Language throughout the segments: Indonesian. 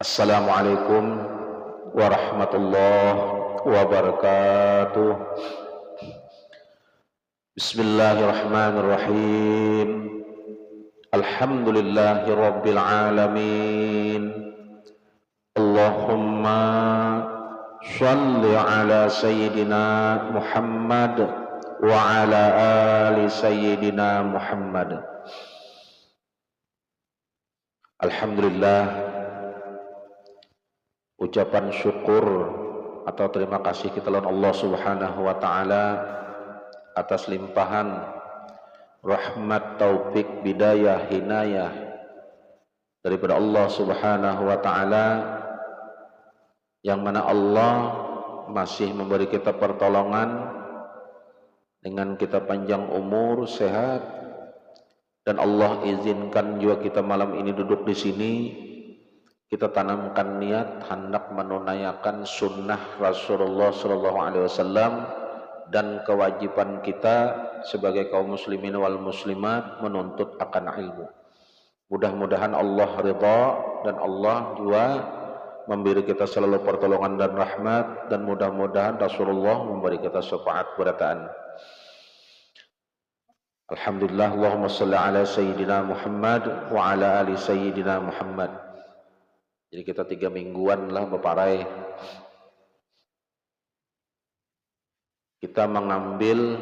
Assalamualaikum warahmatullahi wabarakatuh. Bismillahirrahmanirrahim. Alhamdulillahi rabbil alamin. Allahumma shalli ala sayyidina Muhammad wa ala ali sayyidina Muhammad. Alhamdulillah, ucapan syukur atau terima kasih kita lawan Allah Subhanahu wa taala atas limpahan rahmat, taufik, bidayah, hinayah daripada Allah Subhanahu wa taala, yang mana Allah masih memberi kita pertolongan dengan kita panjang umur, sehat, dan Allah izinkan juga kita malam ini duduk di sini. Kita tanamkan niat hendak menunaikan sunnah Rasulullah SAW dan kewajiban kita sebagai kaum muslimin wal muslimat menuntut akan ilmu. Mudah-mudahan Allah ridha dan Allah juga memberi kita selalu pertolongan dan rahmat, dan mudah-mudahan Rasulullah memberi kita syafaat berataan. Alhamdulillah, Allahumma salli ala sayyidina Muhammad wa ala ali sayyidina Muhammad. Jadi kita 3 mingguan lah Bapak Rai, kita mengambil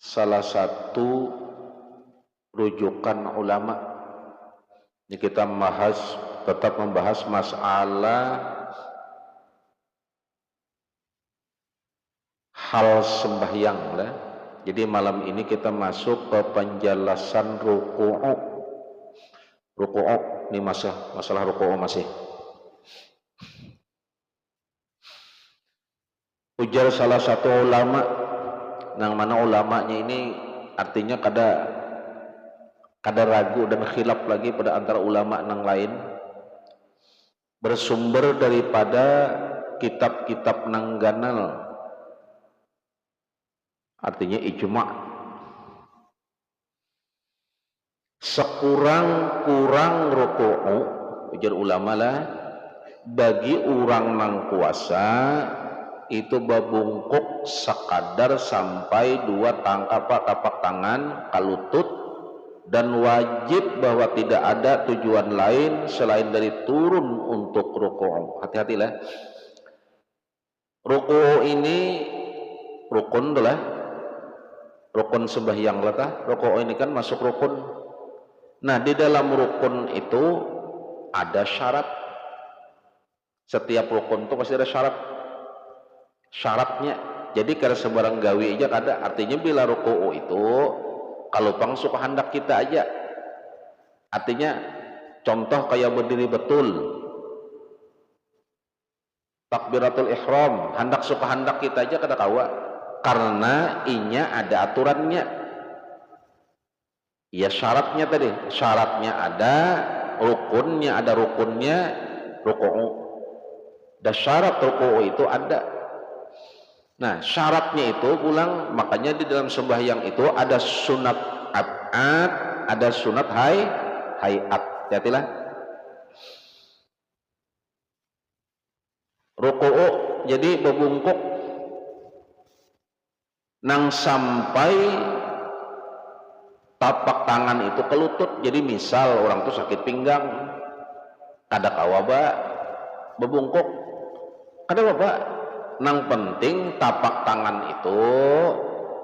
salah satu rujukan ulama. Ini kita tetap membahas masalah hal sembahyang lah. Jadi malam ini kita masuk ke penjelasan ruku'u. Ini masalah ruku'u masih. Ujar salah satu ulama, yang mana ulamanya ini artinya kada ragu dan khilaf lagi pada antara ulama yang lain, bersumber daripada kitab-kitab nangganal, artinya ijma'. Sekurang-kurang ruku'u, ujar ulama lah, bagi orang nang kuasa itu babungkuk sekadar sampai 2 tapak tangan kalutut, dan wajib bahwa tidak ada tujuan lain selain dari turun untuk ruku'u. Hati-hatilah, ruku'u ini rukun adalah rukun sembahyang lah. Ruku'u ini kan masuk rukun. Nah, di dalam rukun itu ada syarat. Setiap rukun itu pasti ada syaratnya. Jadi kalau sembarang gawi aja ada. Artinya bila ruku'u itu kalau pang suka hendak kita aja. Artinya contoh kayak berdiri betul, takbiratul ihram, hendak kita aja kada kawa, karena inya ada aturannya. Ya syaratnya tadi, syaratnya ada, rukunnya ada, ruku'u. Dan syarat ruku'u itu ada. Nah, syaratnya itu pulang, makanya di dalam sembahyang itu ada sunat ab'ad, ada sunat hayat. Hati-hatilah. Ruku'u jadi bebungkuk nang sampai tapak tangan itu ke lutut. Jadi misal orang tuh sakit pinggang, kada kawaba bebungkuk, kada apa, nang penting tapak tangan itu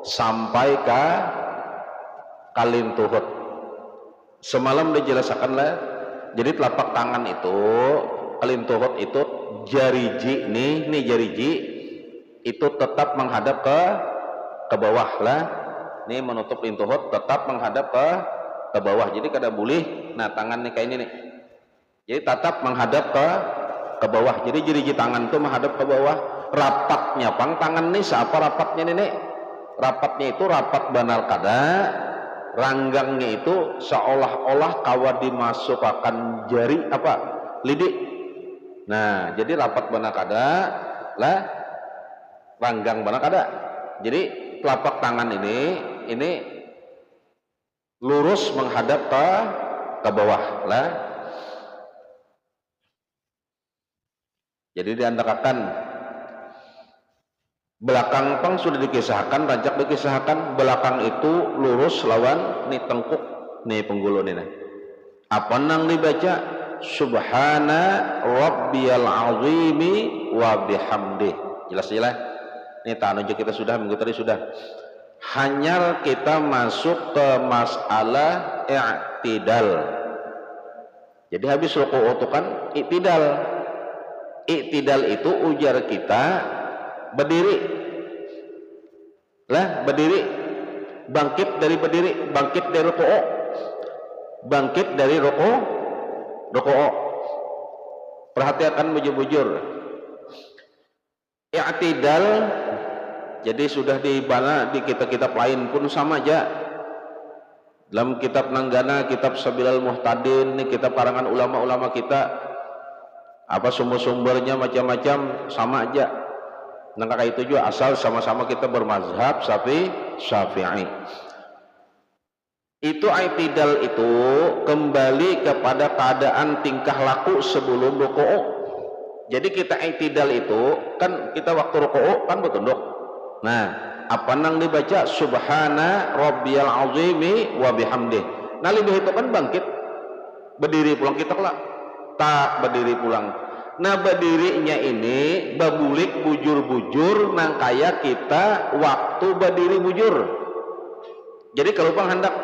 sampai ke kalintuhut. Semalam dijelaskan lah, jadi telapak tangan itu kalintuhut itu jariji nih jariji itu tetap menghadap ke bawah lah. Ini menutup lintuhut tetap menghadap ke bawah. Jadi kada boleh. Nah, tangan nih kayak ini nih. Jadi tetap menghadap ke bawah. Jadi jari tangan itu menghadap ke bawah. Rapatnya pang tangan nih, siapa rapatnya nih? Rapatnya itu rapat banal kada. Ranggangnya itu seolah-olah kawa dimasukkan jari apa? Lidik. Nah, jadi rapat banal kada lah, ranggang banal kada. Jadi telapak tangan ini lurus menghadap ke ke bawah lah. Jadi diantarakan belakang pang sudah dikisahkan, rancak dikisahkan, belakang itu lurus lawan nih tengkuk nih penggulu nih. Apa nang dibaca? Subhana rabbiyal azimi wa bihamdih. Jelas-jelas. Ini tanujuk kita sudah, minggu tadi sudah. Hanya kita masuk ke masalah i'tidal. Jadi habis rukuu itu kan i'tidal. I'tidal itu ujar kita berdiri. Lah, berdiri. Bangkit dari berdiri, bangkit dari rukuu. Bangkit dari rukuu. Perhatikan bujur-bujur. I'tidal jadi sudah di mana di kitab-kitab lain pun sama aja. Dalam kitab Nanggana, kitab Sabilal Muhtadin, ini kitab karangan ulama-ulama kita, apa sumber-sumbernya macam-macam sama aja. Nah kakak itu juga asal sama-sama kita bermazhab Syafi'i. Itu i'tidal itu kembali kepada keadaan tingkah laku sebelum rukuu. Jadi kita i'tidal itu kan kita waktu rukuu kan bertunduk. Nah, apa nang dibaca subhana rabbiyal azimi wa bihamdih. Nah, lebih itu kan bangkit. Berdiri pulang kita kelak. Tak berdiri pulang. Nah, berdirinya ini babulik bujur-bujur nang kaya kita waktu berdiri bujur. Jadi kalau bang hendak,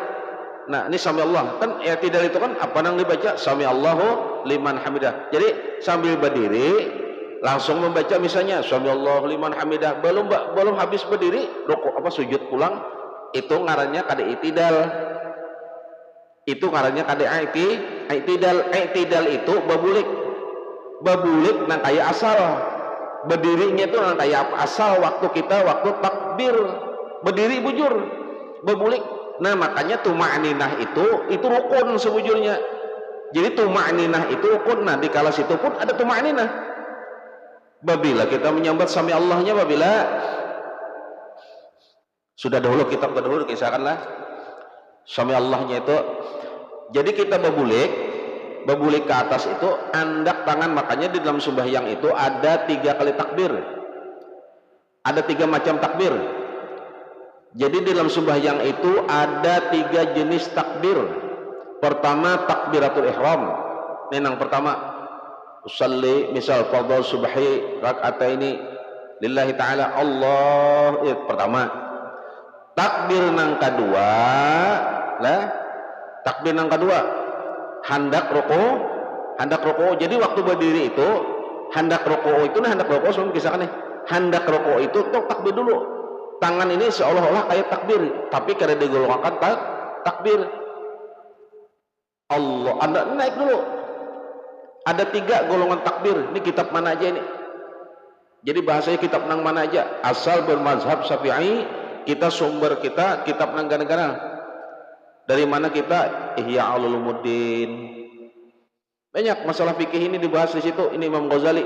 nah ini sami Allah kan i'tidal itu kan apa nang dibaca sami Allahu liman hamidah. Jadi sambil berdiri langsung membaca misalnya sami Allahu liman hamidah, belum habis berdiri rukuk apa sujud pulang, itu ngarannya kada i'tidal. Itu ngarannya kada i'tidal. I'tidal itu babulik nang kaya asal. Berdirinya itu nang kaya asal waktu takbir berdiri bujur babulik. Nah makanya tuma'ninah itu rukun sebujurnya. Jadi tuma'ninah itu rukun. Nah di kala situ pun ada tuma'ninah. Babila kita menyambat sami Allahnya, babila sudah dahulu kita terdahulu kisahkanlah sami Allahnya itu. Jadi kita babulik ke atas itu andak tangan. Makanya di dalam sembahyang itu ada 3 kali takbir. Ada 3 macam takbir. Jadi di dalam sembahyang itu ada 3 jenis takbir. Pertama takbiratul ihram. Ini yang pertama. Usalli misal fardhu subhi rak'ataini lillahi ta'ala Allah. Itu pertama. Takbir nang kedua lah. Takbir nang kedua hendak ruku. Jadi waktu berdiri itu hendak ruku itu sebelum kisahkan nih. Hendak ruku itu tuh takbir dulu. Tangan ini seolah-olah kayak takbir, tapi kada digolongkan takbir. Allah, Anda naik dulu. Ada 3 golongan takbir. Ini kitab mana aja ini? Jadi bahasanya kitab nang mana aja? Asal bermazhab Syafi'i, kita sumber kita kitab nang negara. Dari mana kita? Ihya Ulumuddin. Banyak masalah fikih ini dibahas di situ. Ini Imam Ghazali.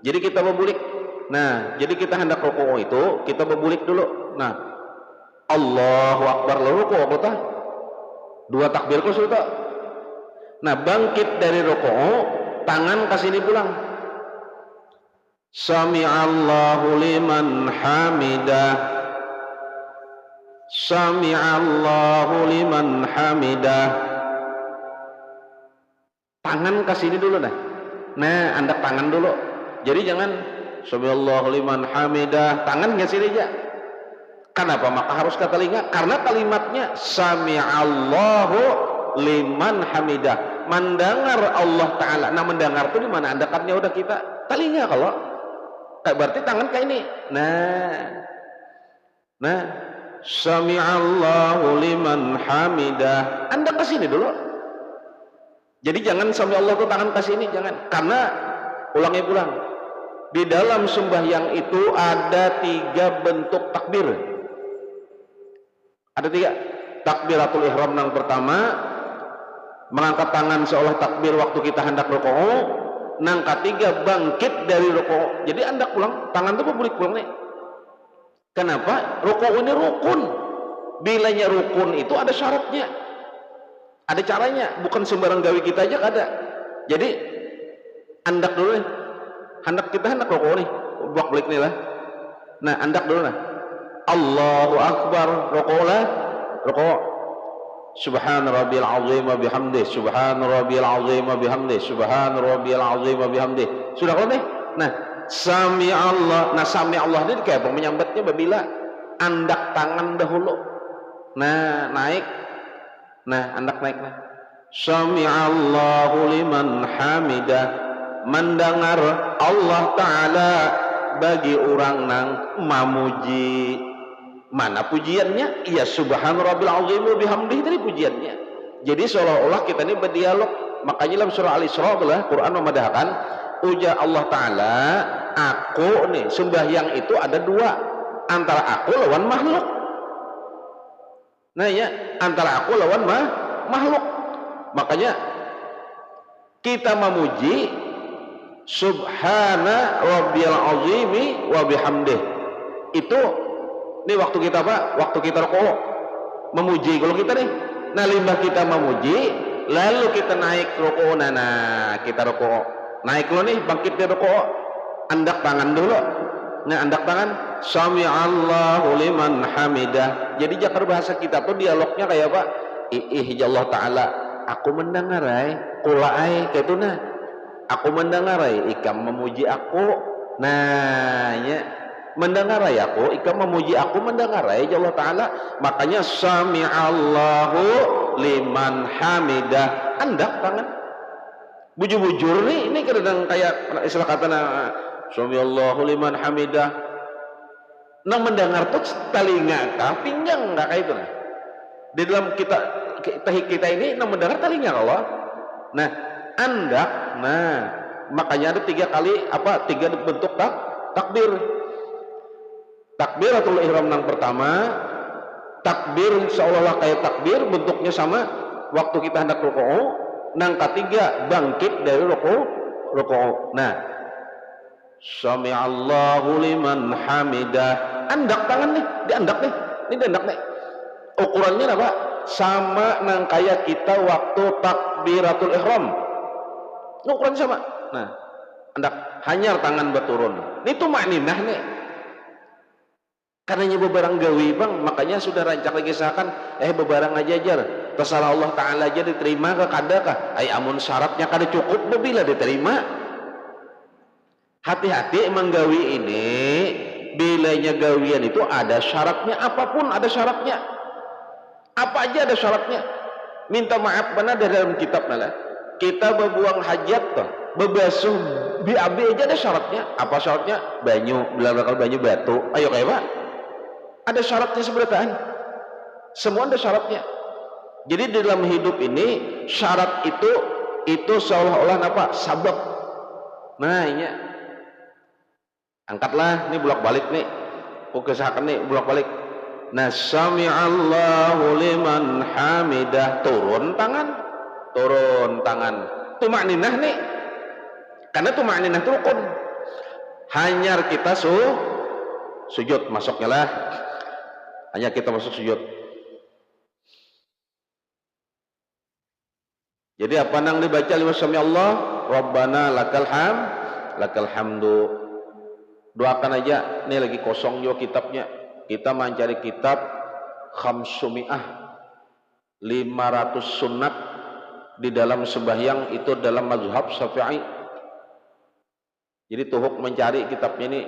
Jadi kita berbulik. Nah, jadi kita hendak rukuk itu kita berbulik dulu. Nah, Allahu Akbar lalu rukuk apa? 2 takbir kok sudah. Nah, bangkit dari rukuk, tangan ke sini pulang. Sami Allahu liman hamidah. Sami Allahu liman hamidah. Tangan ke sini dulu dah. Nah, Anda tangan dulu. Jadi jangan Subhanallahu liman hamidah, tangan nggak sini aja. Kenapa maka harus ke telinga? Karena kalimatnya sami'allahu liman hamidah, mendengar Allah Ta'ala. Nah mendengar itu di mana? Dekatnya udah kita telinga kalau berarti tangan kayak ini. Nah sami'allahu liman hamidah, Anda ke sini dulu. Jadi jangan sami'allahu itu tangan ke sini, jangan. Karena ulangi pulang. Di dalam sembahyang itu ada 3 bentuk takbir. Ada 3. Takbiratul ihram yang pertama, mengangkat tangan seolah takbir waktu kita hendak rukuu. Yang ketiga, bangkit dari rukuu. Jadi Anda pulang, tangan itu boleh pulang nih. Kenapa? Rukuu ini rukun. Bilanya rukun itu ada syaratnya. Ada caranya, bukan sembarang gawe kita aja ada. Jadi andak dulu nih, hendak kita hendak rokok nih, buat balik nih lah. Nah andak dulu lah. Allahu Akbar, rokok lah, rokok. Subhan rabbiyal azim wa bihamdih, subhan rabbiyal azim wa bihamdih, subhan rabbiyal azim wa bihamdih. Sudah kalau nih. Nah, sami Allah. Nah, sami Allah ini kayak apa menyambatnya babila andak tangan dahulu. Nah, naik. Nah, andak naik nah. Sami Allahu liman hamidah. Mendengar Allah Ta'ala bagi orang nang mamuji. Mana pujiannya? Ya subhan rabbil azim wa bihamdihi, tadi pujiannya. Jadi seolah-olah kita ini berdialog. Makanya dalam surah Al-Isra adalah Quran memadahkan ujar Allah Ta'ala, aku nih sembahyang itu ada dua, antara aku lawan makhluk. Nah ya, antara aku lawan makhluk. Makanya kita memuji subhana rabbiyal azimi wa bihamdih. Itu ini waktu kita apa? Waktu kita rukuk memuji. Kalau kita nih, nah limbah kita memuji, lalu kita naik rukuk. Nah kita rukuk. Naik lo nih, bangkit dari rukuk, andak tangan dulu. Nah andak tangan, sami Allahu liman hamidah. Jadi jakar bahasa kita tuh dialognya kayak apa? Allah Ta'ala, aku mendengarai, kulai kayak itu nah. Aku mendengarai, ikam memuji aku. Nah ya, mendengarai aku, ikam memuji aku, mendengarai Allah Ta'ala. Makanya sami Allahu liman hamidah, andak tangan. Bujur-bujur nih, ini kadang kayak istilah kata sami Allahu liman hamidah. Nang mendengar tuh telinga kah, pinggang nggak kayak itu nah. Di dalam kita ini nang mendengar telinga Allah. Nah, andak, nah makanya ada tiga bentuk takbir. Takbiratul ihram nang pertama, takbir seolah-olah kayak takbir, bentuknya sama waktu kita hendak rukuk. Nang ketiga bangkit dari rukuk. Nah, sami Allahu liman hamidah. Andak tangan nih, diandak nih. Ini diandak nih. Ukurannya apa? Sama nang kayak kita waktu takbiratul ihram. Ini ukurannya sama. Nah, andak hanyar tangan berturun. Ini tuh makninah nih. Karena bebarang gawi bang, makanya sudah rancak lagi seakan bebarang aja jar. Terserah Allah Ta'ala aja diterima ke kadakah? Amun syaratnya kada cukup bila diterima. Hati-hati emang gawi ini, bilanya gawian itu ada syaratnya, apapun ada syaratnya. Apa aja ada syaratnya. Minta maaf mana dari dalam kitab nala. Kita berbuang hajat toh, berbasuh BAB aja ada syaratnya. Apa syaratnya? Banyu, belakang banyu batu. Ayo kayak apa? Ada syaratnya seberataan. Semua ada syaratnya. Jadi di dalam hidup ini syarat itu seolah-olah apa? Sabab. Nah ini angkatlah, ini bolak-balik nih. Usahakan nih bolak-balik. Nah, sami Allahu liman hamidah, turun tangan. Tumakninah nih. Karena tumakninah itu rukun. Hanyar kita sujud masuknya lah. Hanya kita masuk sujud. Jadi apa nang dibaca lima sami Allah, Rabbana lakal hamdu. Doakan aja, ini lagi kosong juga kitabnya. Kita mencari kitab khamsumi'ah 500 sunat di dalam sembahyang itu dalam mazhab Syafi'i. Jadi tuhuk mencari kitabnya ini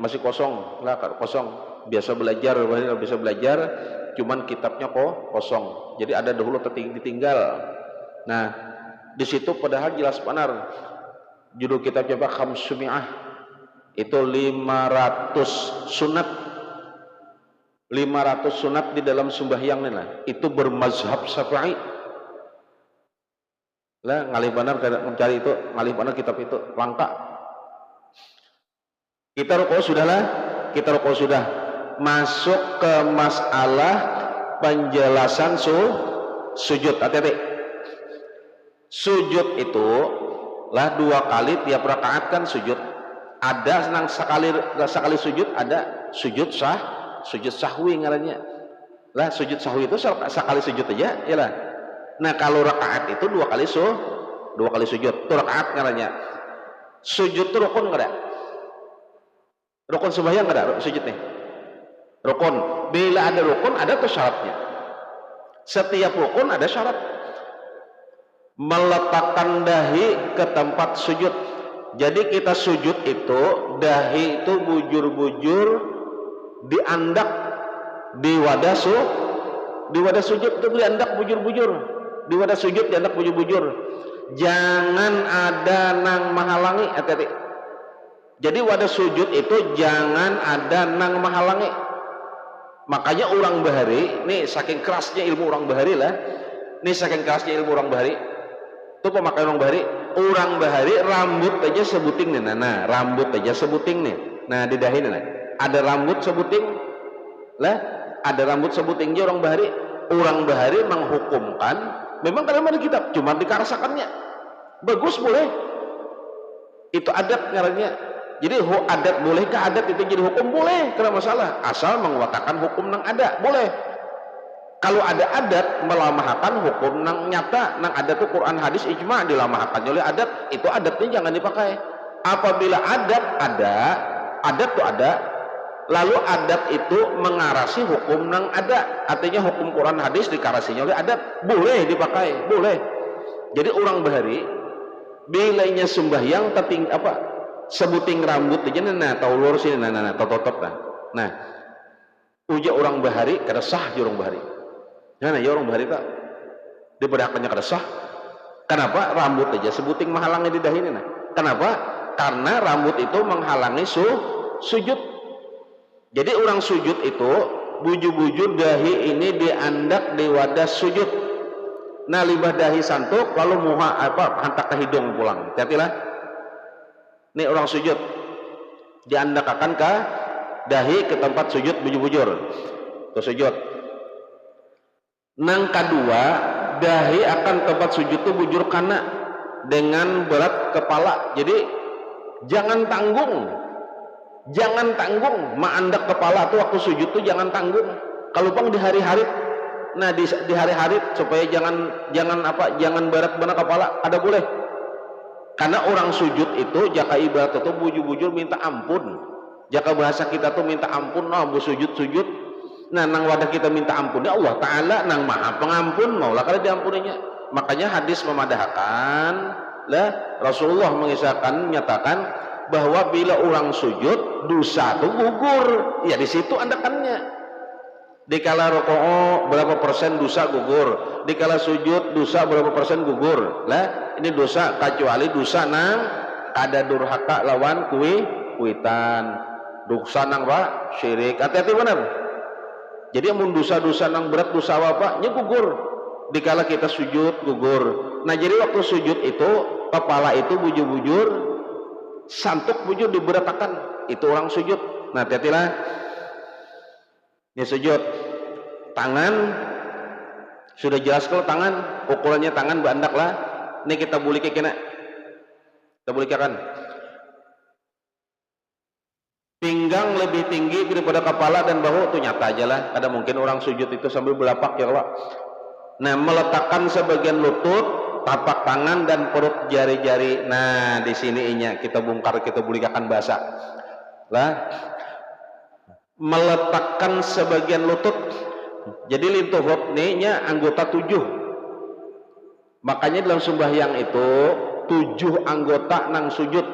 masih kosong lah, kosong. Biasa belajar, cuman kitabnya kok kosong. Jadi ada dahulu ditinggal. Nah, di situ padahal jelas benar. Judul kitabnya apa? Khamsumi'ah. Itu 500 sunat. 500 sunat di dalam sembahyang ini lah. Itu bermazhab Syafi'i. Lah ngalih benar mencari itu, ngalih benar kitab itu langka. Kita rukuk sudah. Masuk ke masalah penjelasan sujud. Hati-hati. Sujud itu lah 2 kali tiap rakaat kan sujud. Ada sekali sujud, ada sujud sahwi ngarannya. Lah sujud sahwi itu sekali sujud aja, ya lah. Nah kalau rakaat itu dua kali sujud. Itu rakaat ngarannya. Sujud itu rukun nggak ada? Rukun sembahyang nggak ada sujud nih? Rukun. Bila ada rukun ada tuh syaratnya. Setiap rukun ada syarat. Meletakkan dahi ke tempat sujud. Jadi kita sujud itu dahi itu bujur-bujur diandak di wadah sujud itu diandak bujur-bujur. Di wadah sujud diandak bujur-bujur. Jangan ada nang menghalangi, hati-hati. Jadi wadah sujud itu jangan ada nang menghalangi. Makanya orang bahari, nih saking kerasnya ilmu orang bahari lah. Nih saking kerasnya ilmu orang bahari. Itu pemakaian orang bahari rambut aja sebuting nih. Nah, rambut aja sebuting nih. Nah, di dahi nih. Ada rambut sebuting lah, ada rambut sebutingnya orang bahari. Orang bahari menghukumkan memang dalam ada kitab, cuma dikarasakannya. Bagus boleh. Itu adat ngarannya. Jadi adat boleh ke adat itu jadi hukum boleh, karena masalah. Asal menguatakan hukum nang ada, boleh. Kalau ada adat melamahkan hukum nang nyata, nang ada tuh Quran hadis ijma dilamahkan oleh adat, itu adatnya jangan dipakai. Apabila adat tuh ada, lalu adat itu mengarasi hukum nang ada, artinya hukum Quran hadis dikarasinya oleh adat, boleh dipakai, boleh. Jadi orang bahari bilanya sembahyang tapi sebuting rambut aja nah taulur sini nah totot nah uja orang bahari kada sah orang bahari. Nah ya orang bahari tak dibedakannya kada sah. Kenapa? Rambut aja sebuting menghalangi di dahi ini. Nah kenapa? Karena rambut itu menghalangi sujud. Jadi orang sujud itu buju-buju dahi ini diandak di wadah sujud. Nah libah dahi santuk lalu muha hantak ke hidung pulang. Hati-hatilah. Ini orang sujud diandakakan ke dahi ke tempat sujud bujur-bujur. Tuh sujud. Nang kedua dahi akan tempat sujud itu bujur kana dengan berat kepala. Jadi jangan tanggung maandak kepala tuh waktu sujud tuh jangan tanggung. Kalau bang di hari-hari, nah di hari-hari supaya jangan berat benar kepala ada boleh. Karena orang sujud itu jaka ibarat itu bujur-bujur minta ampun. Jaka bahasa kita tuh minta ampun, nah sujud. Nah nang wadah kita minta ampun ya Allah Ta'ala nang maha pengampun maulah kada diampuninya. Makanya hadis memadahkan lah Rasulullah mengisahkan menyatakan bahwa bila orang sujud dosa itu gugur. Ya di situ andakannya. Dikala rokok berapa persen dosa gugur, dikala sujud dosa berapa persen gugur. Lah ini dosa kecuali dosa nang ada durhaka lawan kuitan, dosa nang syirik. Hati-hati benar. Jadi amun dosa-dosa nang berat dosa apa nya gugur. Dikala kita sujud gugur. Nah jadi waktu sujud itu kepala itu bujur-bujur, santuk bujur diberatakan. Itu orang sujud. Nah hati-hatilah. Ini sujud tangan sudah jelas kalau tangan ukurannya tangan bandak lah. Ini kita boleh kena kita boleh kan pinggang lebih tinggi daripada kepala dan bahu itu nyata aja lah. Ada mungkin orang sujud itu sambil belapak ya Allah. Nah meletakkan sebagian lutut, tapak tangan dan perut jari-jari. Nah di sini kita bongkar kita bulikakan bahasa lah. Meletakkan sebagian lutut. Jadi lintuhut nya anggota 7. Makanya dalam sembahyang itu 7 anggota nang sujud.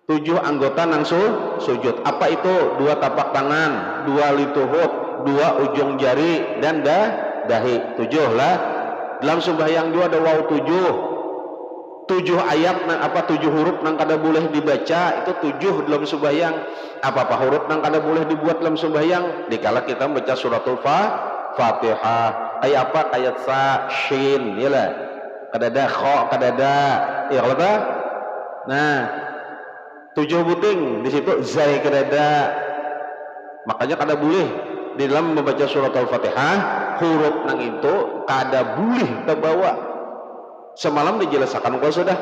7 anggota nang sujud. Apa itu? 2 tapak tangan, 2 lintuhut, 2 ujung jari dan dahi. 7 lah. Dalam sembahyang juga ada waw 7. 7 ayat nang 7 huruf nang kada boleh dibaca itu 7 dalam sembahyang. Apa huruf nang kada boleh dibuat dalam sembahyang dikala kita membaca suratul Fatihah. Ayat sa shin yalah. Kada ada kha kada ada ya kalau tak. Nah 7 buting di situ zai kada ada. Makanya kada boleh di dalam membaca suratul Fatihah huruf nang itu kada boleh terbawa. Semalam dijelaskan kalau sudah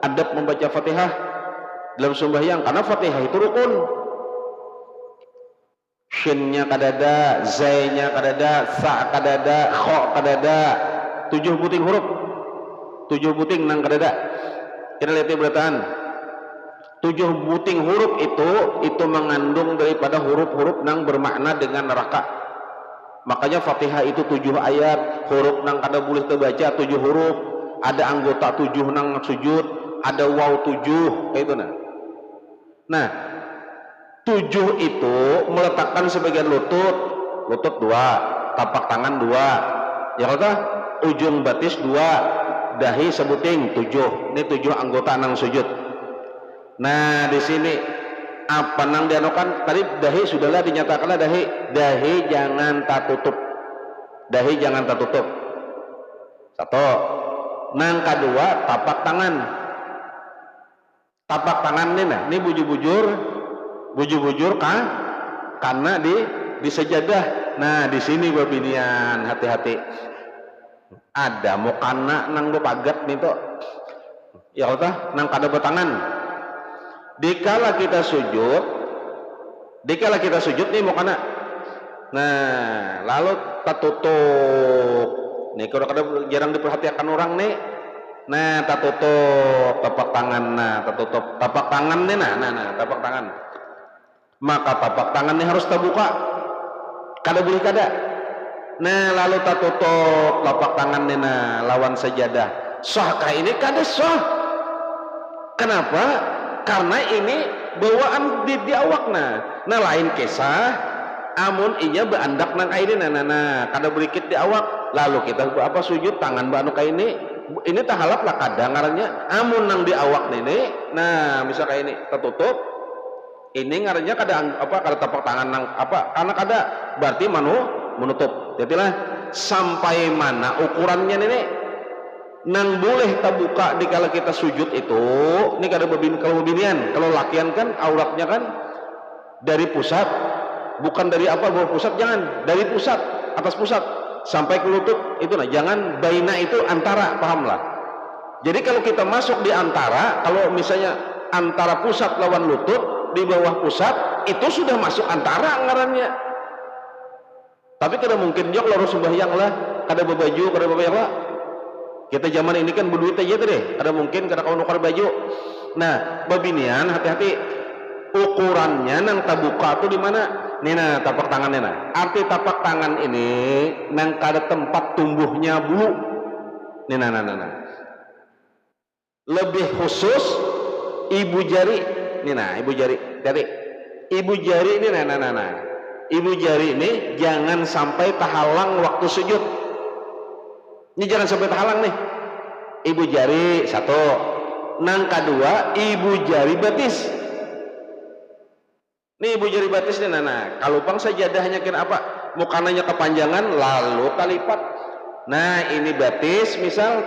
adab membaca Fatihah dalam sembahyang karena Fatihah itu rukun. Shinnya kadada, zainya kadada, sa kadada, kho kadada. 7 buting huruf, 7 buting nang kadada. Kita lihat berataan 7 buting huruf itu mengandung daripada huruf-huruf nang bermakna dengan neraka. Makanya Fatihah itu 7 ayat, huruf nang kada boleh terbaca 7 huruf, ada anggota 7 nang sujud, ada waw 7 kayak itu nah 7 itu meletakkan sebagian lutut 2, tapak tangan 2, ya kata ujung batis 2, dahi sebuting 7. Ini 7 anggota nang sujud. Nah di sini apa nang dianokan tadi dahi sudahlah dinyatakanlah dahi jangan tak tutup, dahi jangan tak tutup. Satu. Nang kedua tapak tangan nih nah ini bujur karena di sejadah. Nah di sini babinian hati-hati ada mukana nang bepagat nih tuh ya Allah nang kada betangan. Dikala kita sujud nih mukana. Nah lalu tertutup nih kalau kada jarang diperhatikan orang nih. Nah tertutup tapak tangan, nah tertutup tapak tangan nih nah tapak tangan. Maka tapak tangan ini harus terbuka, kada boleh kada. Nah lalu tertutup tapak tangan nih nah lawan sajadah. Sahkah ini kada sah? Kenapa? Karena ini bawaan di awakna. Nah lain kisah amun inya beandak nang kaini nah kada berikit di awak. Lalu kita apa sujud tangan banu kaini ini tahalap lah kadang ngarannya amun nang di awak ini. Nah misal kayak ini tertutup ini ngarannya kada tapak tangan nang apa karena kada berarti menutup. Jadilah sampai mana ukurannya ini nang boleh terbuka dikala kita sujud itu ini kada kalau bebinian kalau lakian kan auratnya kan dari pusat bukan dari bawah pusat, jangan dari pusat atas pusat sampai ke lutut itu nah jangan baina itu antara, pahamlah. Jadi kalau kita masuk di antara, kalau misalnya antara pusat lawan lutut di bawah pusat itu sudah masuk antara ngarannya. Tapi kada mungkin jok loro sembahyang lah kada berbaju kada bebayang lah. Kita zaman ini kan berduit aja deh, ada mungkin kada kau nukar baju. Nah, babinian hati-hati ukurannya nang tabuka tuh di mana? Nih nah tapak tangannya nah. Arti tapak tangan ini nang kada tempat tumbuhnya bulu. Nih nah. Lebih khusus ibu jari. Nih nah ibu jari. Jadi ibu jari ini nah. Ibu jari ini jangan sampai terhalang waktu sujud. Ini jangan sampai terhalang nih. Ibu jari satu. Nang kedua ibu jari batis. Nih ibu jari batis nih nah. Kalau pang sajadahnya kira apa? Mukananya kepanjangan lalu talipat. Nah ini batis misal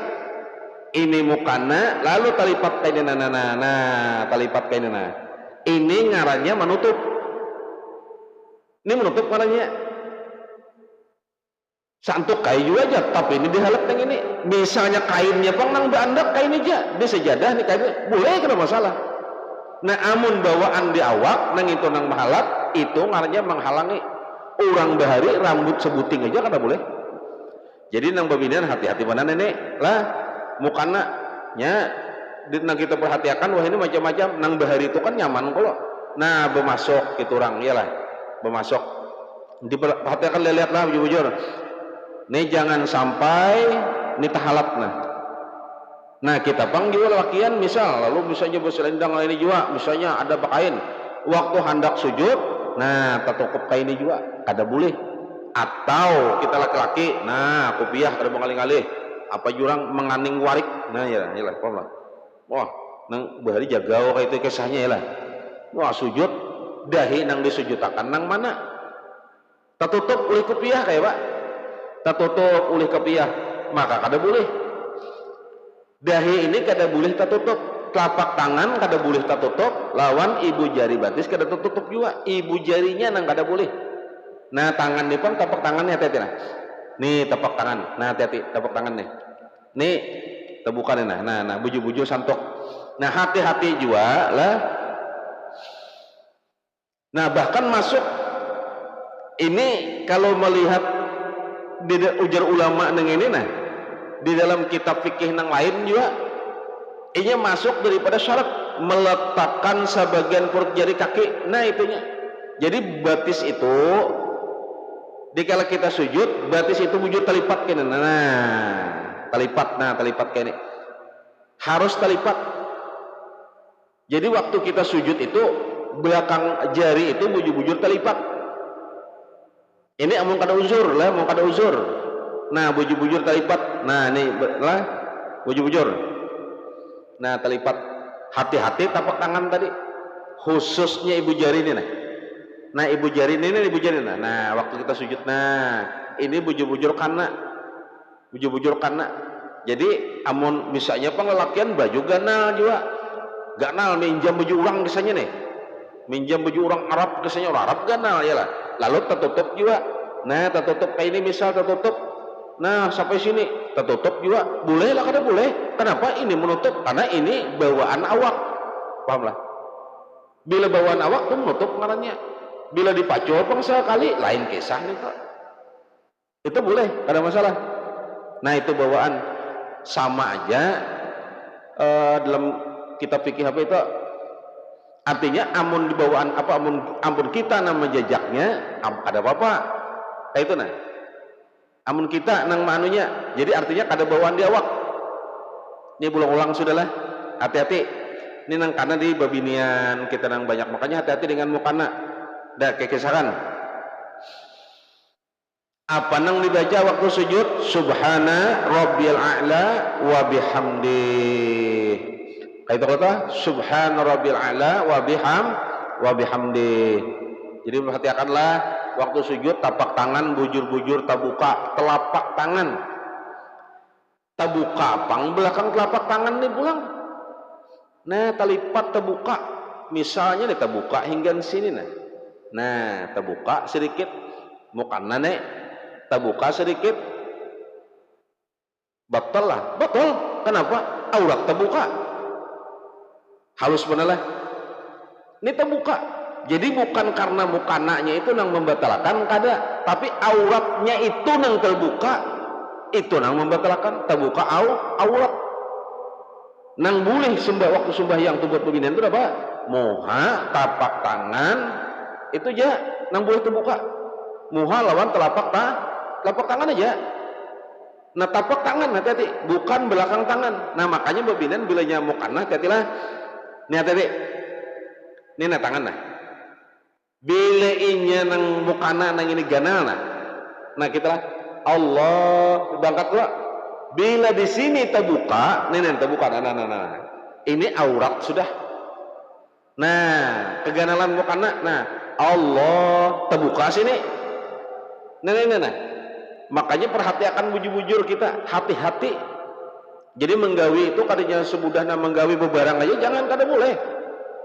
ini mukana lalu talipat kayak nah talipat kayak nah. Ini ngarannya menutup. Ini menutup ngarannya. Santuk kayu aja, tapi ini dihalap yang ini. Misalnya kainnya pang nang beandak kain aja, di sejadah nih kainnya boleh kena masalah. Nah amun bawaan di awak nang itu nang mahalap itu ngarannya menghalangi orang bahari rambut sebuting aja kada boleh. Jadi nang babinian hati-hati mana nenek lah mukana nya nang kita perhatikan wah ini macam-macam nang bahari itu kan nyaman kalau. Nah bermasuk gitu orang iyalah bermasuk diperhatikan lihat-lihatlah bujur. Nih jangan sampai nih tahalap nah kita pang juga lakian misal lalu misalnya berselendang ini juga misalnya ada pakaian waktu hendak sujud nah tertutup kain ini juga kada boleh. Atau kita laki-laki nah kopiah kada mengalih-alih apa jurang menganing warik nah ya lah paham lah. Wah nang bahari jagau kayak itu kisahnya ya lah. Wah sujud dahi nang disujutakan nang mana tertutup oleh kopiah kayak pak tertutup oleh kopiah maka kada boleh. Dahi ini kada boleh tertutup, telapak tangan kada boleh tertutup, lawan ibu jari batis kada tertutup juga, ibu jarinya nang kada boleh. Nah tangan nih pun tapak tangannya hati-hati nah. Nih tapak tangan, nah hati-hati tapak tangan nih. Nih terbuka nih nah buju-buju santok. Nah hati-hati juga lah. Nah bahkan masuk ini kalau melihat ujar ulama neng ini nah di dalam kitab fikih nang lain juga ini masuk daripada syarat meletakkan sebagian perut jari kaki. Nah itunya. Jadi batis itu dikala kita sujud, batis itu wujud talipat kene. Nah, talipat kene. Harus talipat. Jadi waktu kita sujud itu belakang jari itu bujur-bujur talipat. Ini amun kada uzur lah, mau kada uzur. Nah, bujur-bujur talipat. Nah, ini lah bujur-bujur. Nah, talipat. Hati-hati tapak tangan tadi. Khususnya ibu jari ini nah. Nah, ibu jari ini. Nah, waktu kita sujud. Nah, ini bujur-bujur kana. Bujur-bujur kana. Jadi, amun misalnya pengelakyan baju ganal juga. Ganal minjam baju orang kesanya nih. Minjam baju orang Arab kesanya orang Arab ganal ya lah. Lalu tertutup juga. Nah, tertutup kayak ini misal tertutup. Nah, sampai sini tertutup juga. Boleh lah, kada boleh. Kenapa ini menutup? Karena ini bawaan awak. Pahamlah. Bila bawaan awak tuh menutup ngarannya. Bila dipacul pang sekali lain kisah nih Pak. Itu boleh, kada masalah. Nah, itu bawaan sama aja dalam kitab fikih apa itu? Artinya amun di bawaan apa amun kita nama jejaknya ada apa-apa. Kayak itu nah. Amun kita nang manunya. Jadi artinya kada bawaan di awak. Ini ulang-ulang sudahlah. Hati-hati. Ini nang kana di babinian kita nang banyak makanya hati-hati dengan mukana. Dah kekisaran. Apa nang dibaca waktu sujud? Subhana Rabbil A'la wa bihamdih. Kayak kata Subhana Rabbil A'la wa bihamdih. Jadi perhatikanlah waktu sujud tapak tangan bujur-bujur tabuka telapak tangan. Tabuka pang belakang telapak tangan nih pulang. Nah, talipat terbuka. Misalnya nih terbuka hingga sini nah. Nah, terbuka sedikit. Mukana nih terbuka sedikit. Betul lah, betul. Kenapa? Aurat terbuka. Halus benar lah. Ini terbuka. Jadi bukan karena mukananya itu nang membatalkan kada, tapi auratnya itu nang terbuka. Itu nang membatalkan terbuka aurat. Nang boleh waktu sembahyang tubuh pembinaan itu apa? Moha, tapak tangan, itu aja nang boleh terbuka. Moha lawan telapak tangan aja. Nah, tapak tangan hati-hati, bukan belakang tangan. Nah, makanya pembinaan bila nyamuk kana hati-hatilah. Ini hati-hati. Ini nah tangan nah. Bila inya nang mukana nang ini ganal nah. Nah, kita lah Allah berangkat dua. Bila di sini terbuka, nih terbuka, nah. Ini aurat sudah. Nah, keganalan mukana, nah Allah terbuka sini. Nah. Makanya perhatikan bujur-bujur kita, hati-hati. Jadi menggawi itu kadanya semudahnya menggawi bebarang aja, jangan kada boleh.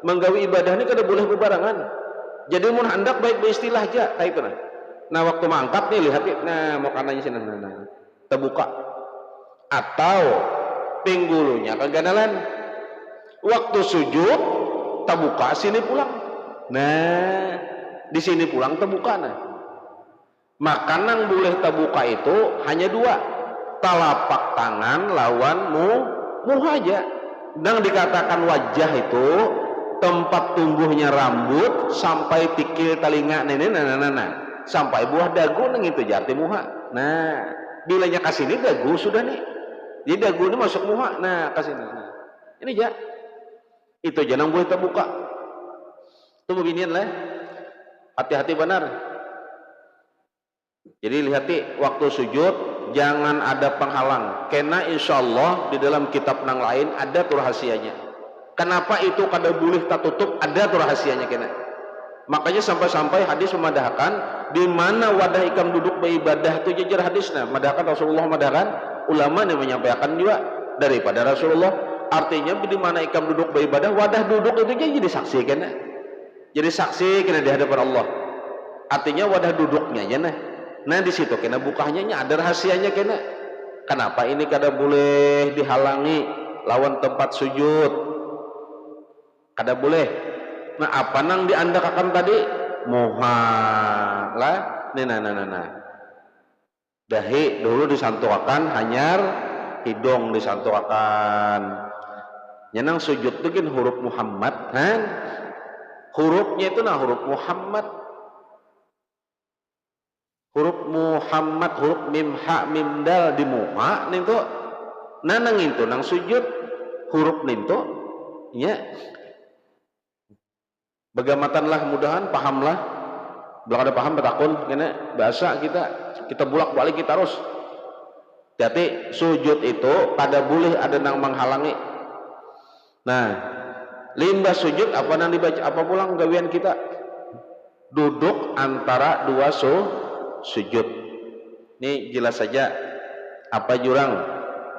Menggawi ibadah ini kada boleh bebarangan. Jadi mun hendak baik beristilah aja, kayak itu nah. Nah, waktu mangkat nih lihat, nah mukananya sini, nah. Terbuka. Atau pinggulunya keganalan waktu sujud terbuka sini pulang. Nah, di sini pulang terbuka nah. Makanan boleh terbuka itu hanya dua, telapak tangan lawan muha aja. Dan dikatakan wajah itu tempat tumbuhnya rambut sampai tikil telinga nah. Sampai buah dagu nang itu jati muha. Nah, bilanya ke sini dagu sudah nih. Jadi dagu ini masuk muha. Nah, ke sini. Nah. Ini aja. Itu jangan boleh terbuka. Itu beginian lah. Hati-hati benar. Jadi lihati waktu sujud jangan ada penghalang. Karena insyaallah di dalam kitab nang lain ada tuh rahasianya. Kenapa itu kada boleh tak tutup? Ada tuh rahasianya kena. Makanya sampai-sampai hadis memadahkan di mana wadah ikam duduk beribadah itu jajar hadisnya. Madahkan Rasulullah madahkan, ulama yang menyampaikan juga daripada Rasulullah. Artinya di mana ikam duduk beribadah, wadah duduk itu jadi saksi kena. Jadi saksi kena di hadapan Allah. Artinya wadah duduknya ya nah. Nah di situ kena bukanya ada rahasianya kena. Kenapa ini kada boleh dihalangi lawan tempat sujud? Kada boleh. Nah apa nang diandakakan tadi? Moha lah. Nah. Dahi dulu disantuakan hanyar hidung disantuakan. Nyenang sujud itu kan huruf Muhammad kan? Hurufnya itu nah huruf Muhammad. Huruf Muhammad, huruf mim ha mim dal di muha nih tuh. Nanang itu nang sujud huruf nih tuh. Ya. Bagamatanlah mudahan pahamlah. Belum ada paham betakun kena bahasa kita bolak-balik kita harus. Jadi sujud itu kada boleh ada nang menghalangi. Nah, limbah sujud apa nang dibaca apa pulang gawian kita? Duduk antara dua sujud. Ini jelas saja apa jurang?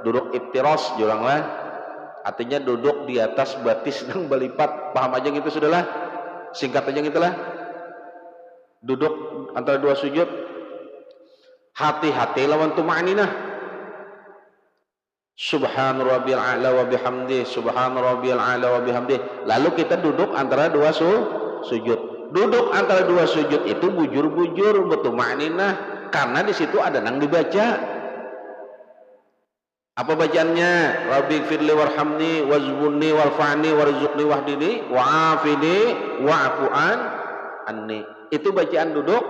Duduk iftiros juranglah. Artinya duduk di atas batis nang balipat. Paham aja gitu sudahlah. Singkat aja gitulah. Duduk antara dua sujud. Hati-hati lawan tuma'ninah. Subhan rabbil a'la wa bihamdih, subhan rabbil a'la wa bihamdih. Lalu kita duduk antara dua sujud. Duduk antara dua sujud itu bujur-bujur bertuma'ninah karena di situ ada nang dibaca. Apa bacaannya? Rabbi firli warhamni wazbunni warfa'ni warzuqni wahdini wa'afini wa'fu anni. Itu bacaan duduk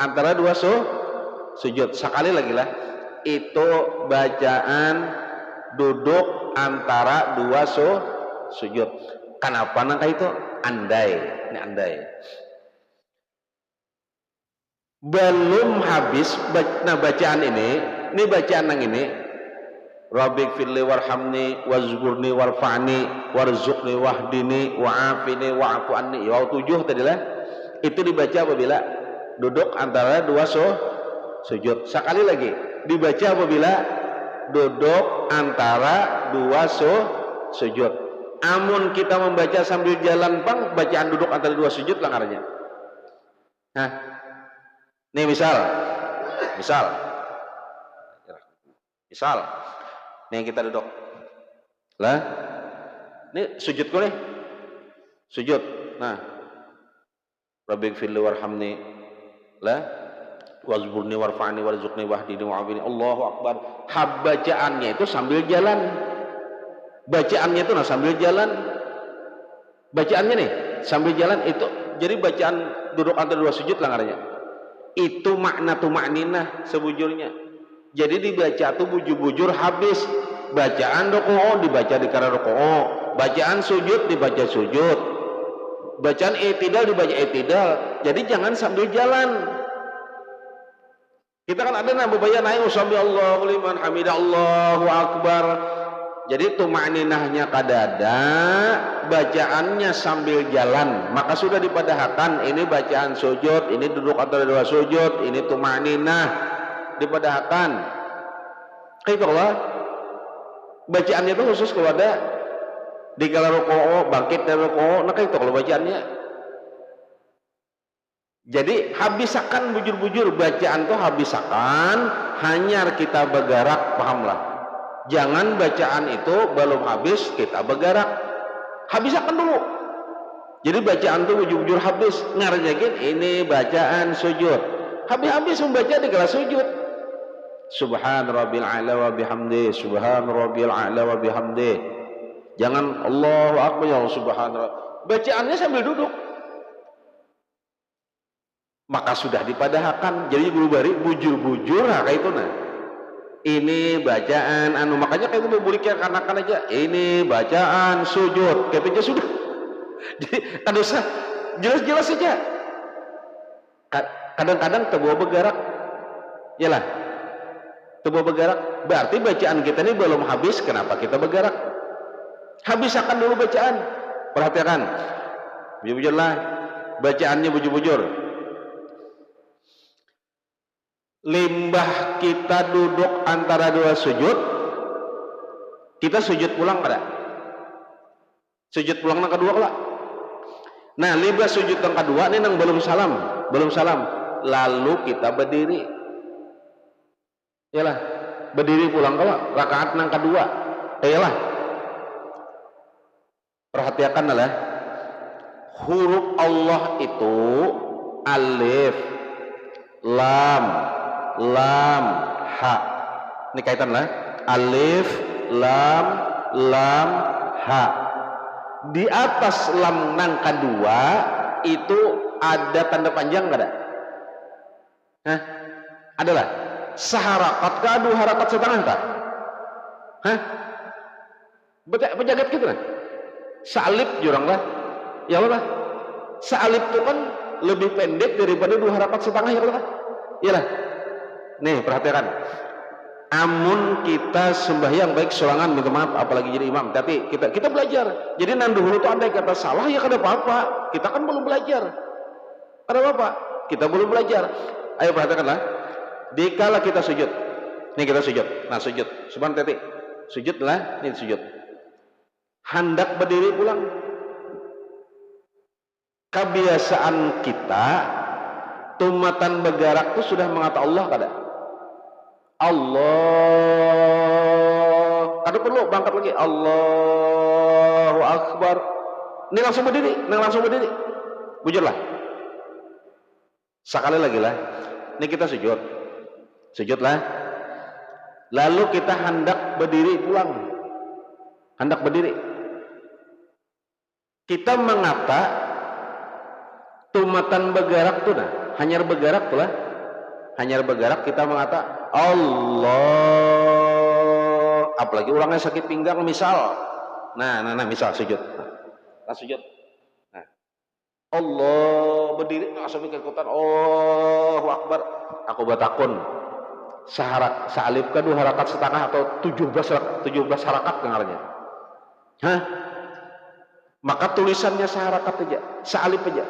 antara dua sujud. Sekali lagi lah. Itu bacaan duduk antara dua sujud. Kenapa nangka itu? Andai. Ini andai. Belum habis bacaan ini bacaan nang ini. Rabbik firli warhamni wazburni warfa'ni warzuqni wahdini wa'afini wa'fu anni. Ya 7 tadilah. Itu dibaca apabila duduk antara dua sujud. Sekali lagi dibaca apabila duduk antara dua sujud. Amun kita membaca sambil jalan bang, bacaan duduk antara dua sujud langgarnya. Nah, nih misal, nih kita duduk, lah, ini sujudku nih, sujud. Nah, Rabbik firli warhamni, lah, wazburni warfa'ni warzuqni wahdini wa'afini. Allahu akbar. Bacaannya itu sambil jalan. Bacaannya itu sambil jalan. Bacaannya nih sambil jalan itu. Jadi bacaan duduk antara dua sujud langgarnya. Itu makna tuma'ninah sebujurnya. Jadi dibaca tuh bujur-bujur habis. Bacaan rukuu dibaca di kana rukuu. Bacaan sujud dibaca sujud. Bacaan i'tidal dibaca i'tidal. Jadi jangan sambil jalan. Kita kan ada nama bayar naik usabi Allahu liman hamidah Allahu akbar. Jadi tuma'ninahnya kadada, bacaannya sambil jalan. Maka sudah dipadahkan ini bacaan sujud, ini duduk antara dua sujud, ini tuma'ninah dipadahkan. Kayak Allah. Bacaannya itu khusus kepada di kala rukuu, bangkit dari rukuu, nah kayak itu kalau bacaannya. Jadi habisakan bujur-bujur bacaan tuh habisakan hanya kita bergerak, pahamlah. Jangan bacaan itu belum habis kita bergerak. Habisakan dulu. Jadi bacaan tuh bujur-bujur habis ngarjakin ini bacaan sujud. Habis-habis membaca di kelas sujud. Subhan rabbil a'la wa bihamdi, subhan rabbil a'la wa bihamdi. Jangan Allahu akbar ya subhanallah. Bacaannya sambil duduk. Maka sudah dipadahkan. Jadi guru bari bujur-bujur kayak itu nah. Ini bacaan anu makanya kayak itu boleh kanak-kanak aja. Ini bacaan sujud. Kayak itu sudah. Jadi kan usah jelas-jelas saja. Kadang-kadang terbawa bergerak. Yalah. Terbawa bergerak. Berarti bacaan kita ini belum habis. Kenapa kita bergerak? Habiskan dulu bacaan. Perhatikan. Bujur-bujurlah. Bacaannya bujur-bujur. Limbah kita duduk antara dua sujud, kita sujud pulang kada? Sujud pulang yang kedua kala. Nah, limbah sujud yang kedua ini nang belum salam, lalu kita berdiri. Yalah, berdiri pulang kala, rakaat nang kedua. Yalah. Perhatikan lah. Huruf Allah itu alif, lam, ha. Ini kaitan lah. alif lam lam ha. Di atas lam nang kedua itu ada tanda panjang nggak ada? Hah? Adalah seharakat kah, 2 harakat setengah kah? Hah? Pejagat gitu kan? Salib jurang lah, ya Allah. Salib itu kan lebih pendek daripada 2 harakat setengah, ya Allah. Iyalah. Nih perhatikan. Amun kita sembahyang baik sorangan, minta maaf apalagi jadi imam, tapi kita belajar. Jadi nan dulu tuh andai kata salah ya kada apa-apa. Kita kan belum belajar. Kada apa-apa. Kita belum belajar. Ayo perhatikanlah. Dikala kita sujud. Nih kita sujud. Nah sujud. Subhan titik. Sujud lah, nih sujud. Hendak berdiri pulang. Kebiasaan kita tumatan bergerak tuh sudah mengata Allah kada? Allah, kada perlu bangkat lagi. Allahu Akbar. Ini langsung berdiri, bujurlah. Sekali lagi lah. Ini kita sujudlah. Lalu kita hendak berdiri pulang. Hendak berdiri. Kita mengata tumatan bergerak tuh nah, hanya bergerak tuh lah. Hanya bergerak kita mengata Allah. Apalagi orangnya sakit pinggang misal. Nah misal sujud. Nah sujud. Nah. Allah berdiri langsung ikutan Allahu Akbar. Aku batakun. Salib ke 2 harakat setengah atau 17 harakat dengarnya. Hah? Maka tulisannya seharakat aja, salib aja.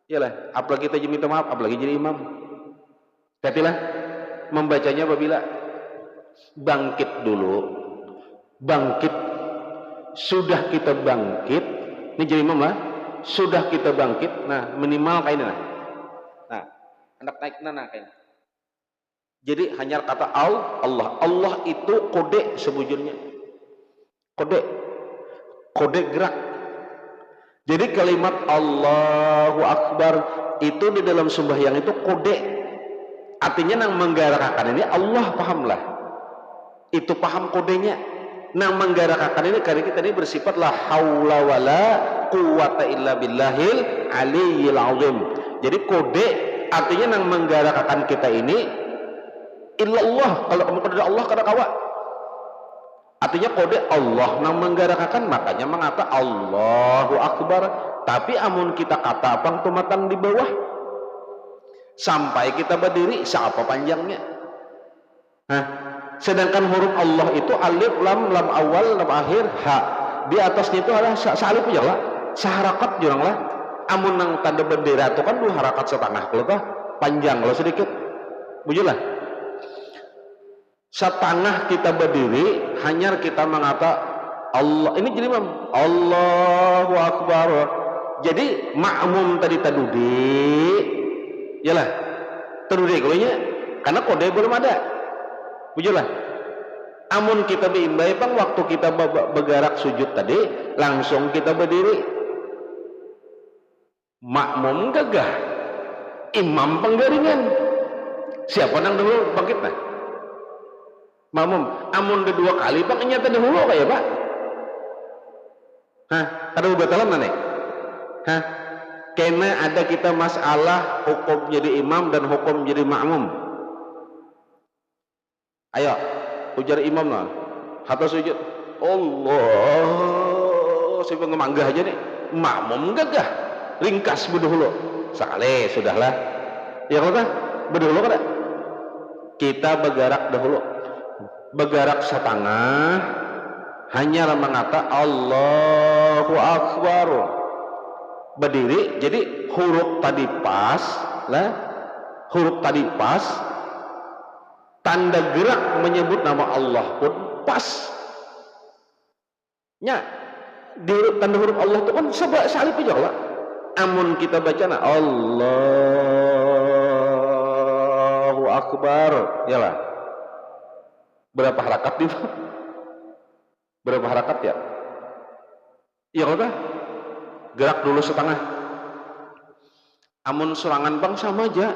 Iyalah, apalagi kita minta maaf, apalagi jadi imam. Hati-hatilah membacanya apabila bangkit dulu. Bangkit. Sudah kita bangkit. Ini jadi imam lah. Sudah kita bangkit. Nah minimal kayak ini lah. Nah hendak naik nah kayak ini. Jadi hanya kata Allah. Allah itu kode sebujurnya. Kode gerak. Jadi kalimat Allahu Akbar itu di dalam sembahyang itu kode. Artinya nang menggerakkan ini Allah pahamlah. Itu paham kodenya. Nang menggerakkan ini karena kita ini bersifat la haula wala quwata illa billahil aliyyil azim. Jadi kode artinya nang menggerakkan kita ini illallah. Kalau kamu kepada Allah kada kawa. Artinya kode Allah nang menggerakkan, makanya mengata Allahu Akbar. Tapi amun kita kata apa tumatan di bawah sampai kita berdiri siapa panjangnya. Nah, sedangkan huruf Allah itu alif lam awal lam akhir ha. Di atasnya itu ada salib aja lah, seharakat jurang lah. Amun nang tanda bendera itu kan 2 harakat setengah kalau kah panjang kalau sedikit. Bujurlah. Setengah kita berdiri hanya kita mengata Allah. Ini jadi imam Allahu Akbar. Jadi makmum tadi tadudi yalah tadudi kalau karena kode belum ada. Bujurlah. Amun kita diimbai bang waktu kita bergerak sujud tadi langsung kita berdiri. Makmum gagah, imam penggaringan. Siapa nang dulu bangkit nah? Makmum. Amun kedua kali bang nyata dahulu kayak pak. Hah? Ada batalan mana? Hah? Karena ada kita masalah hukum jadi imam dan hukum jadi makmum. Ayo, ujar imam lah. Hatta sujud. Allah, saya mengemanggah aja nih. Makmum gagah, ringkas berdahulu. Sekali sudahlah. Ya kalau kan berdahulu kan? Kita bergerak dahulu. Bergerak setengah, hanya mengata Allahu Akbar. Berdiri, jadi huruf tadi pas lah, huruf tadi pas, tanda gerak menyebut nama Allah pun pas nya. Di tanda huruf Allah itu kan salib aja lah. Amun kita baca nah Allahu Akbar ya lah, berapa harakat itu? Berapa harakat ya? Iya kalau gerak dulu setengah. Amun serangan bang sama aja.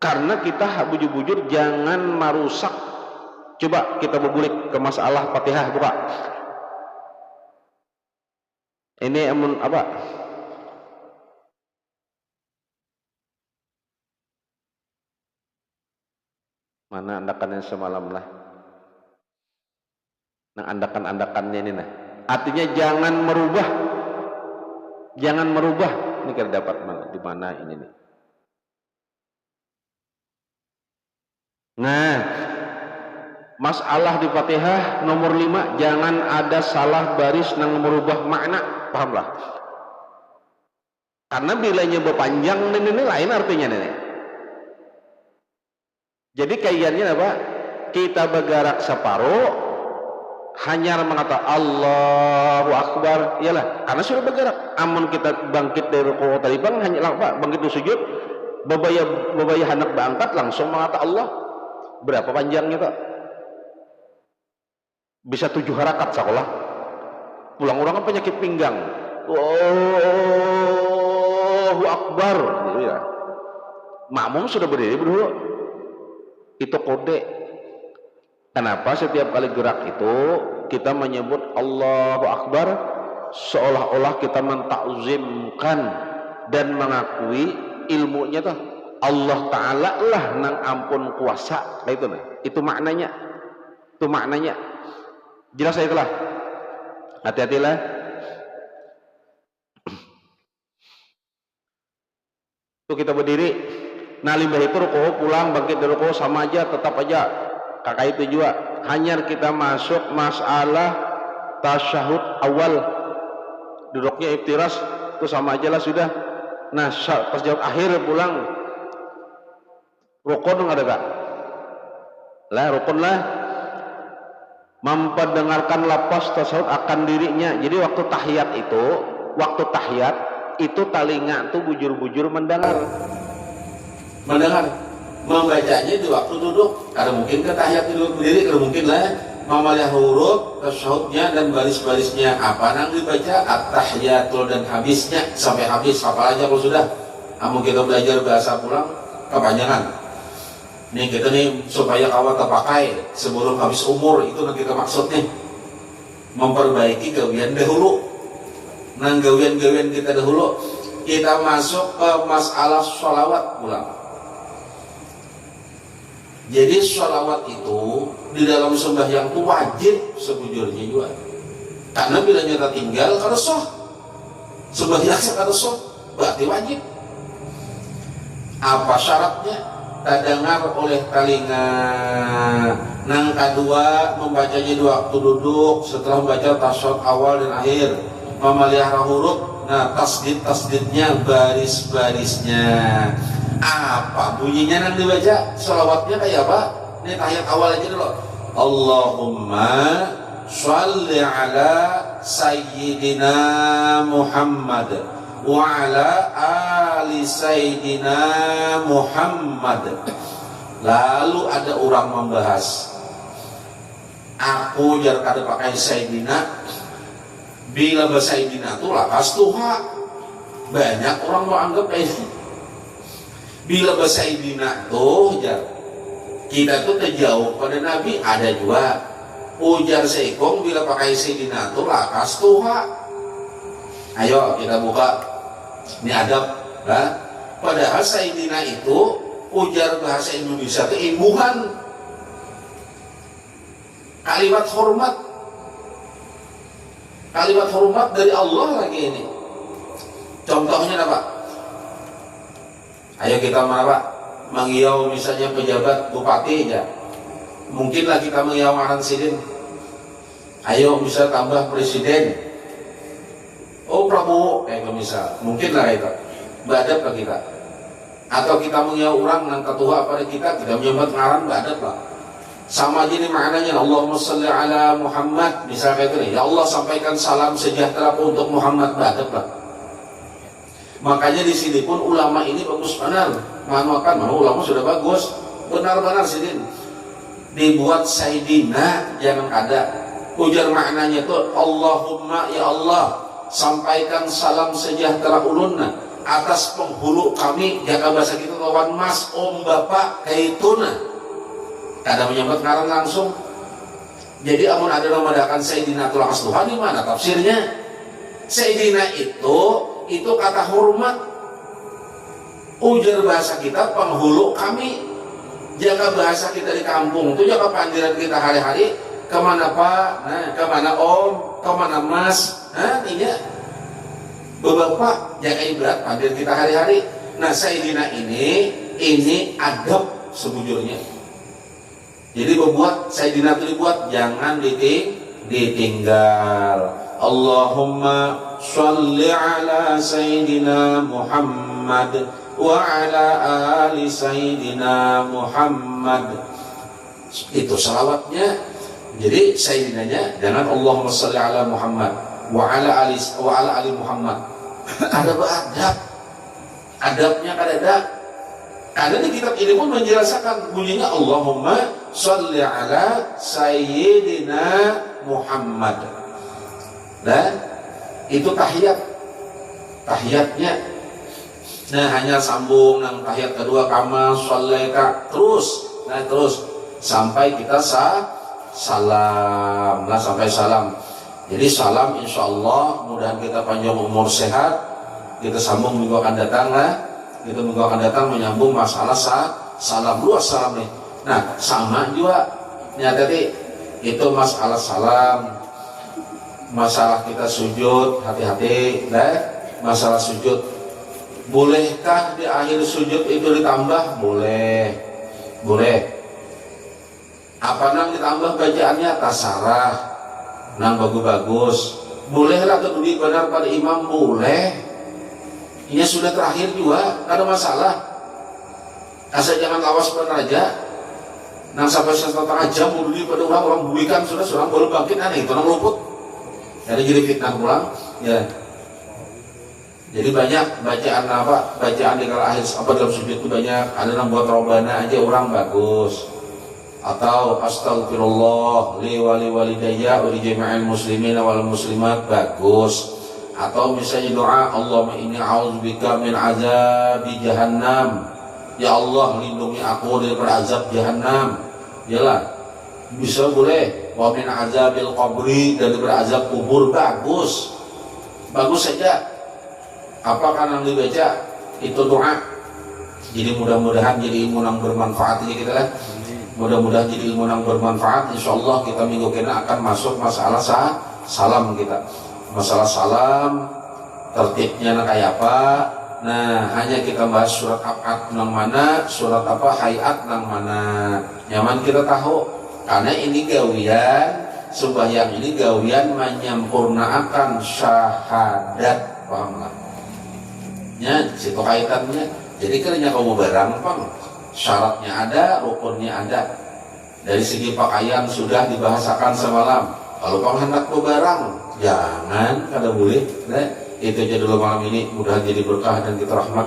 Karena kita bujur-bujur jangan merusak Coba kita bergulik ke masalah Fatihah, buka. Ini apa? Mana andakannya semalam lah. Nah, andakan-andakannya ini nah. Artinya jangan merubah. Jangan merubah. Ini kita dapat mana? Di mana ini nih? Nah, masalah di Fatihah nomor 5, jangan ada salah baris yang merubah makna. Pahamlah? Karena bilanya berpanjang ini lain artinya nih. Jadi kayaknya apa? Kita bergerak separuh hanya mengatakan Allahu Akbar, iyalah karena sudah bergerak. Amun kita bangkit dari rukuk tadi hanya apa? Bangkit dari sujud, babaya hendak berangkat langsung mengatakan Allah. Berapa panjangnya Pak? Bisa 7 harakat sekolah. Pulang-pulang kan penyakit pinggang. Allahu Akbar, gitu ya. Makmum sudah berdiri dulu. Itu kode. Kenapa setiap kali gerak itu kita menyebut Allahu Akbar seolah-olah kita mentakzimkan dan mengakui ilmunya tuh Allah Ta'ala lah nang ampun kuasa. Nah, itu nah. Itu maknanya. Itu maknanya. Jelas saya itulah. Hati-hatilah. Itu kita berdiri. Nah, limbah itu rukuk pulang bangkit dari rukuk sama aja, tetap aja kakak itu juga. Hanya kita masuk masalah tasyahud awal, duduknya iftiras itu sama aja lah sudah. Nah, pas jawab akhir pulang rukun nggak ada kak? Lah rukun lah memperdengarkan lapas tasyahud akan dirinya. Jadi waktu tahiyat itu telinga tuh bujur-bujur mendengar membacanya di waktu duduk. Karena mungkin ke tahiyat duduk berdiri, kalau mungkin lah mamalia huruf tasyahudnya dan baris-barisnya apa nang dibaca at-tahiyatul dan habisnya sampai habis apa aja kalau sudah. Namun kita belajar bahasa pulang kepanjangan. Nih kita nih supaya kawan terpakai sebelum habis umur, itu yang kita maksud nih. Memperbaiki gawian dahulu. Nang gawian-gawian kita dahulu, kita masuk ke masalah sholawat pulang. Jadi sholawat itu di dalam sembahyang itu wajib sebujurnya juga. Karena bila nyata tinggal kalau soh sembahyang kalau soh berarti wajib. Apa syaratnya? Terdengar oleh telinga. Nang kedua membacanya di waktu duduk setelah membaca tasyahud awal dan akhir, memelihara huruf. Nah, tasdidnya baris-barisnya. Apa bunyinya yang dibaca? Sholawatnya kayak apa? Ini tahiyat awal aja dulu. Allahumma sholli ala sayyidina Muhammad wa ala ali sayyidina Muhammad. Lalu ada orang membahas, aku jar kada pakai sayyidina. Bila bahasa sayyidina itu lakas tuha. Banyak orang mau anggap ini. Bila bahasa sayyidina tuh jar, kita tuh terjauh pada Nabi. Ada juga ujar seikong bila pakai sayyidina itu lakas tuha. Ayo kita buka ini adab lah. Padahal sayyidina itu ujar bahasa Indonesia itu imbuhan kalimat hormat. Kalimat hormat dari Allah lagi ini. Contohnya apa? Ayo kita mengiau misalnya pejabat bupati aja. Mungkinlah kita mengiau Aran Sidin. Ayo bisa tambah presiden. Oh Prabowo kayak misal. Mungkinlah itu. Badap lah kita. Atau kita mengiau orang yang ketua pada kita menyebut ngaran badap lah. Sama aja nih maknanya. Allahumma sholli ala Muhammad. Misalnya kayak itu nih. Ya Allah sampaikan salam sejahtera untuk Muhammad, badap lah. Makanya di sini pun ulama ini bagus benar. Manuakan, ulama sudah bagus. Benar-benar sini dibuat sayyidina, jangan ada. Ujar maknanya itu Allahumma ya Allah sampaikan salam sejahtera ulunna atas penghulu kami. Jaga bahasa kita lawan mas, om, bapak, kaituna. Kada menyebut ngaran langsung. Jadi amun ada namadakan Sayyidina tul asluha di mana tafsirnya? Sayyidina itu kata hormat. Ujar bahasa kita penghulu kami. Jaga bahasa kita di kampung itu jaga panggilan kita hari-hari. Kemana Pak? Nah, kemana Om? Kemana Mas? Nah, ini Bapak jaga berat panggilan kita hari-hari. Nah, Sayyidina ini adab sebujurnya. Jadi membuat Sayyidina itu dibuat jangan ditinggal. Allahumma sholli ala Sayyidina Muhammad wa ala ali Sayyidina Muhammad. Itu salawatnya. Jadi Sayyidinanya jangan Allahumma sholli ala Muhammad wa ala ali Muhammad. Ada beradab. Adabnya ada. Karena di kitab ini pun menjelaskan bunyinya Allahumma sholli ala Sayyidina Muhammad. Dan itu tahiyatnya. Nah, hanya sambung nang tahiyat kedua kama shallaita terus sampai kita salam. Nah, sampai salam. Jadi salam insyaallah mudah kita panjang umur sehat. Kita sambung minggu akan datang lah. Kita minggu akan datang menyambung masalah salam luas salam nih. Nah, sama juga nyata itu masalah salam. Masalah kita sujud, hati-hati masalah sujud. Bolehkah di akhir sujud itu ditambah? Boleh. Apa nang ditambah bacaannya tasarah, nang bagus-bagus. Bolehlah kedudi benar pada imam, boleh. Ini sudah terakhir juga, ada masalah. Asal jangan lawas benar aja. Nang sampai setengah jam kedudi pada orang bulikan sudah seorang baru bangkit aneh itu nang luput. Jadi fitnah pulang, ya. Jadi banyak bacaan di kala akhir dalam sujud itu banyak. Ada yang buat robana aja orang bagus. Atau astagfirullah li walidayya wa li jami'il muslimin wal muslimat bagus. Atau misalnya doa Allahumma inni a'udzubika min azabi jahannam. Ya Allah lindungi aku dari azab jahannam. Yalah. Bisa boleh. Wa min azabil qabri, dari azab kubur bagus saja. Apakah yang dibaca itu doa. Jadi mudah-mudahan jadi ilmu yang bermanfaat ya kita lah. Mudah-mudahan jadi ilmu yang bermanfaat. Insyaallah kita minggu kena akan masuk masalah salam kita. Masalah salam tertibnya kayak apa. Nah, hanya kita bahas surat apa nang mana, surat apa hayat nang mana. Nyaman kita tahu. Karena ini gawian, sembahyang ini gawian menyempurnakan syahadat, paham nggak? Ya, situ kaitannya. Jadi kerja kamu barang, paham? Syaratnya ada, rukunnya ada. Dari segi pakaian sudah dibahasakan semalam. Kalau kamu hendak barang, jangan kada boleh. Nah, itu aja dulu malam ini. Mudah jadi berkah dan kita rahmat.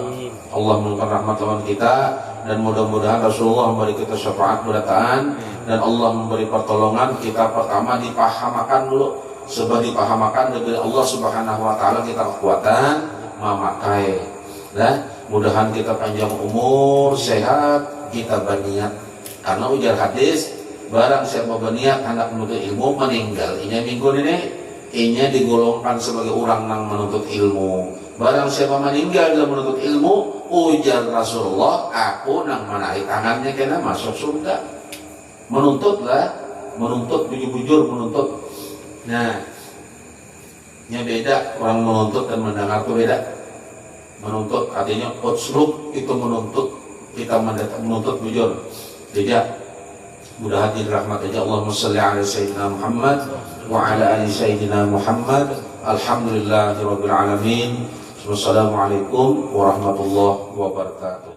Allah memberikan rahmat lawan kita. Dan mudah-mudahan Rasulullah memberi kita syafaat berataan dan Allah memberi pertolongan. Kita pertama dipahamakan dulu, sebab dipahamakan dari Allah Subhanahu wa taala kita kekuatan memakai. Nah, mudahan kita panjang umur, sehat, kita berniat. Karena ujar hadis, barang siapa berniat hendak menuntut ilmu meninggal. Ini minggu ini digolongkan sebagai orang yang menuntut ilmu. Barang siapa meninggal dalam menuntut ilmu, ujar Rasulullah, aku nang menarik tangannya kena masuk surga. Menuntutlah, menuntut bujur-bujur menuntut. Nah, ini beda orang menuntut dan mendengar itu beda. Menuntut artinya utslub itu menuntut, kita menuntut bujur. Beda. Mudah hati rahmat aja. Allahumma sholli ala Sayyidina Muhammad wa ala ali Sayyidina Muhammad. Alhamdulillahirabbil alamin. Wassalamualaikum warahmatullahi wabarakatuh.